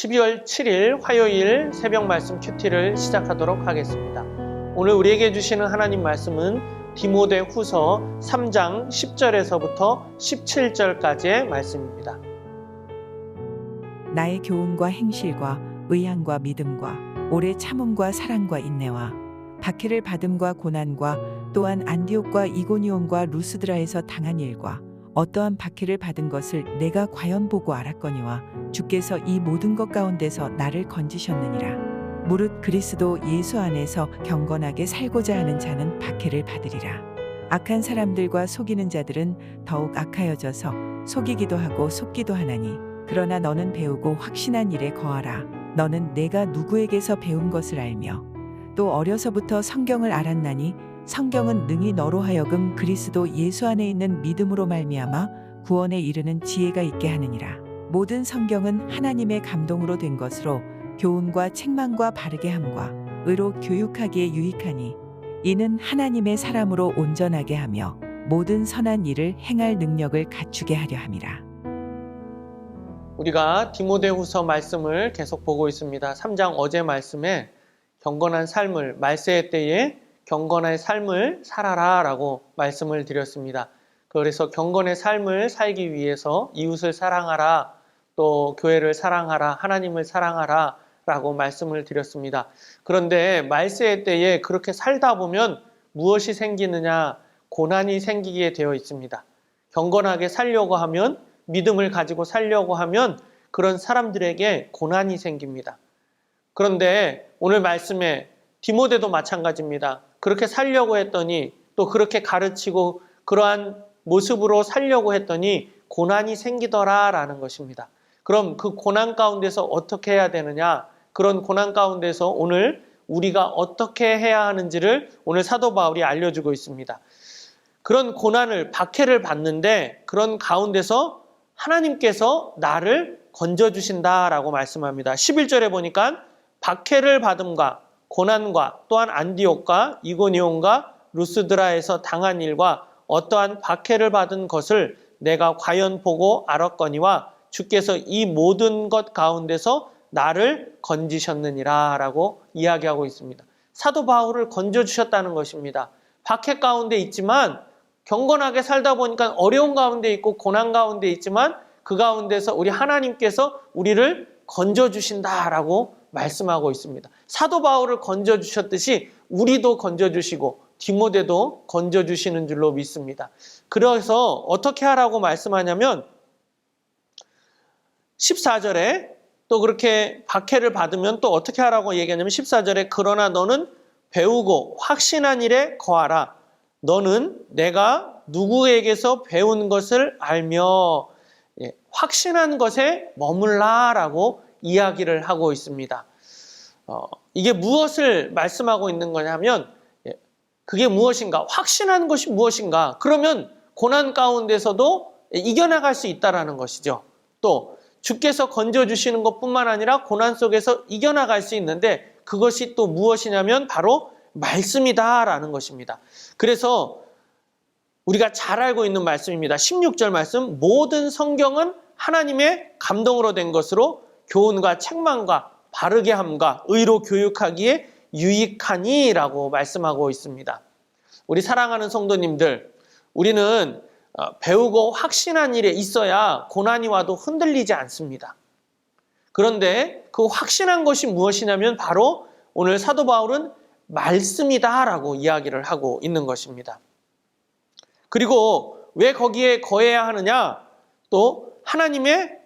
12월 7일 화요일 새벽 말씀 큐티를 시작하도록 하겠습니다. 오늘 우리에게 주시는 하나님 말씀은 디모데후서 3장 10절에서부터 17절까지의 말씀입니다. 나의 교훈과 행실과 의향과 믿음과 오래 참음과 사랑과 인내와 박해를 받음과 고난과 또한 안디옥과 이고니온과 루스드라에서 당한 일과 어떠한 박해를 받은 것을 내가 과연 보고 알았거니와 주께서 이 모든 것 가운데서 나를 건지셨느니라. 무릇 그리스도 예수 안에서 경건하게 살고자 하는 자는 박해를 받으리라. 악한 사람들과 속이는 자들은 더욱 악하여져서 속이기도 하고 속기도 하나니 그러나 너는 배우고 확신한 일에 거하라. 너는 내가 누구에게서 배운 것을 알며 또 어려서부터 성경을 알았나니 성경은 능히 너로 하여금 그리스도 예수 안에 있는 믿음으로 말미암아 구원에 이르는 지혜가 있게 하느니라. 모든 성경은 하나님의 감동으로 된 것으로 교훈과 책망과 바르게 함과 의로 교육하기에 유익하니 이는 하나님의 사람으로 온전하게 하며 모든 선한 일을 행할 능력을 갖추게 하려 함이라. 우리가 디모데후서 말씀을 계속 보고 있습니다. 3장 어제 말씀에 경건한 삶을 말세의 때에 경건의 삶을 살아라 라고 말씀을 드렸습니다. 그래서 경건의 삶을 살기 위해서 이웃을 사랑하라, 또 교회를 사랑하라, 하나님을 사랑하라 라고 말씀을 드렸습니다. 그런데 말세의 때에 그렇게 살다 보면 무엇이 생기느냐? 고난이 생기게 되어 있습니다. 경건하게 살려고 하면, 믿음을 가지고 살려고 하면 그런 사람들에게 고난이 생깁니다. 그런데 오늘 말씀에 디모데도 마찬가지입니다. 그렇게 살려고 했더니 또 그렇게 가르치고 그러한 모습으로 살려고 했더니 고난이 생기더라라는 것입니다. 그럼 그 고난 가운데서 어떻게 해야 되느냐? 그런 고난 가운데서 오늘 우리가 어떻게 해야 하는지를 오늘 사도 바울이 알려주고 있습니다. 그런 고난을, 박해를 받는데 그런 가운데서 하나님께서 나를 건져주신다라고 말씀합니다. 11절에 보니까 박해를 받음과 고난과 또한 안디옥과 이고니온과 루스드라에서 당한 일과 어떠한 박해를 받은 것을 내가 과연 보고 알았거니와 주께서 이 모든 것 가운데서 나를 건지셨느니라 라고 이야기하고 있습니다. 사도 바울을 건져주셨다는 것입니다. 박해 가운데 있지만 경건하게 살다 보니까 어려운 가운데 있고 고난 가운데 있지만 그 가운데서 우리 하나님께서 우리를 건져주신다라고 말씀하고 있습니다. 사도 바울을 건져주셨듯이 우리도 건져주시고 디모데도 건져주시는 줄로 믿습니다. 그래서 어떻게 하라고 말씀하냐면 14절에 또 그렇게 박해를 받으면 또 어떻게 하라고 얘기하냐면 14절에 그러나 너는 배우고 확신한 일에 거하라. 너는 내가 누구에게서 배운 것을 알며 확신한 것에 머물라라고 이야기를 하고 있습니다. 이게 무엇을 말씀하고 있는 거냐면 그게 무엇인가? 확신한 것이 무엇인가? 그러면 고난 가운데서도 이겨나갈 수 있다라는 것이죠. 또 주께서 건져주시는 것뿐만 아니라 고난 속에서 이겨나갈 수 있는데 그것이 또 무엇이냐면 바로 말씀이다라는 것입니다. 그래서 우리가 잘 알고 있는 말씀입니다. 16절 말씀, 모든 성경은 하나님의 감동으로 된 것으로 교훈과 책망과 바르게 함과 의로 교육하기에 유익하니 라고 말씀하고 있습니다. 우리 사랑하는 성도님들, 우리는 배우고 확신한 일에 있어야 고난이 와도 흔들리지 않습니다. 그런데 그 확신한 것이 무엇이냐면 바로 오늘 사도 바울은 말씀이다 라고 이야기를 하고 있는 것입니다. 그리고 왜 거기에 거해야 하느냐? 또 하나님의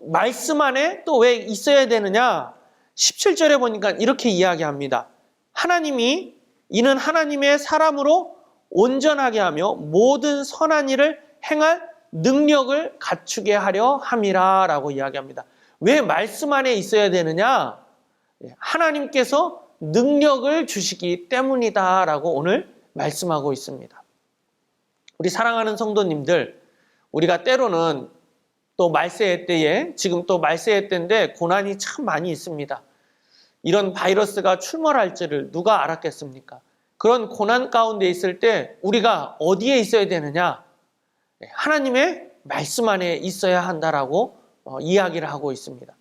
말씀 안에 또 왜 있어야 되느냐? 17절에 보니까 이렇게 이야기합니다. 하나님이 이는 하나님의 사람으로 온전하게 하며 모든 선한 일을 행할 능력을 갖추게 하려 함이라 라고 이야기합니다. 왜 말씀 안에 있어야 되느냐? 하나님께서 능력을 주시기 때문이다 라고 오늘 말씀하고 있습니다. 우리 사랑하는 성도님들, 우리가 때로는 또 말세의 때에, 지금 또 말세의 때인데 고난이 참 많이 있습니다. 이런 바이러스가 출몰할 줄을 누가 알았겠습니까? 그런 고난 가운데 있을 때 우리가 어디에 있어야 되느냐? 하나님의 말씀 안에 있어야 한다라고 이야기를 하고 있습니다.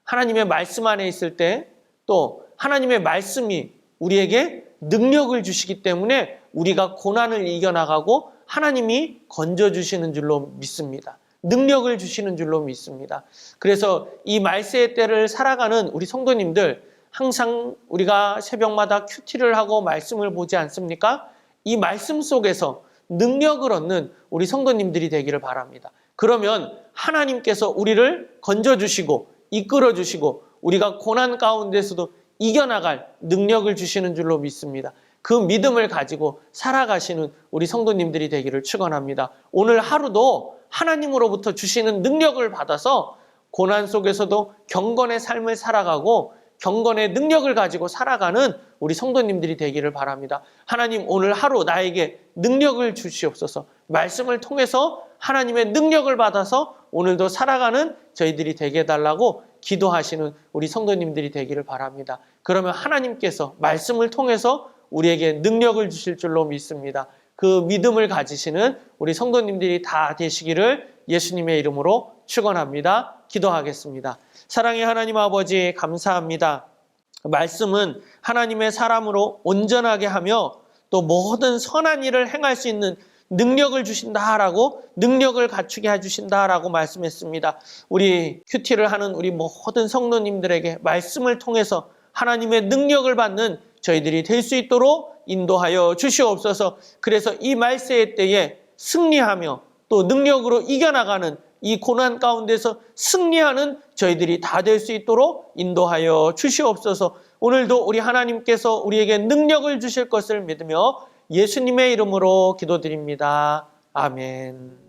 하나님의 말씀 안에 있을 때 또 하나님의 말씀이 우리에게 능력을 주시기 때문에 우리가 고난을 이겨나가고 하나님이 건져주시는 줄로 믿습니다. 능력을 주시는 줄로 믿습니다. 그래서 이 말세의 때를 살아가는 우리 성도님들, 항상 우리가 새벽마다 큐티를 하고 말씀을 보지 않습니까? 이 말씀 속에서 능력을 얻는 우리 성도님들이 되기를 바랍니다. 그러면 하나님께서 우리를 건져주시고 이끌어주시고 우리가 고난 가운데서도 이겨나갈 능력을 주시는 줄로 믿습니다. 그 믿음을 가지고 살아가시는 우리 성도님들이 되기를 축원합니다. 오늘 하루도 하나님으로부터 주시는 능력을 받아서 고난 속에서도 경건의 삶을 살아가고 경건의 능력을 가지고 살아가는 우리 성도님들이 되기를 바랍니다. 하나님, 오늘 하루 나에게 능력을 주시옵소서. 말씀을 통해서 하나님의 능력을 받아서 오늘도 살아가는 저희들이 되게 해달라고 기도하시는 우리 성도님들이 되기를 바랍니다. 그러면 하나님께서 말씀을 통해서 우리에게 능력을 주실 줄로 믿습니다. 그 믿음을 가지시는 우리 성도님들이 다 되시기를 예수님의 이름으로 축원합니다. 기도하겠습니다. 사랑의 하나님 아버지, 감사합니다. 말씀은 하나님의 사람으로 온전하게 하며 또 모든 선한 일을 행할 수 있는 능력을 주신다라고, 능력을 갖추게 해주신다라고 말씀했습니다. 우리 큐티를 하는 우리 모든 성도님들에게 말씀을 통해서 하나님의 능력을 받는 저희들이 될 수 있도록 인도하여 주시옵소서. 그래서 이 말세의 때에 승리하며 또 능력으로 이겨나가는 이 고난 가운데서 승리하는 저희들이 다 될 수 있도록 인도하여 주시옵소서. 오늘도 우리 하나님께서 우리에게 능력을 주실 것을 믿으며 예수님의 이름으로 기도드립니다. 아멘.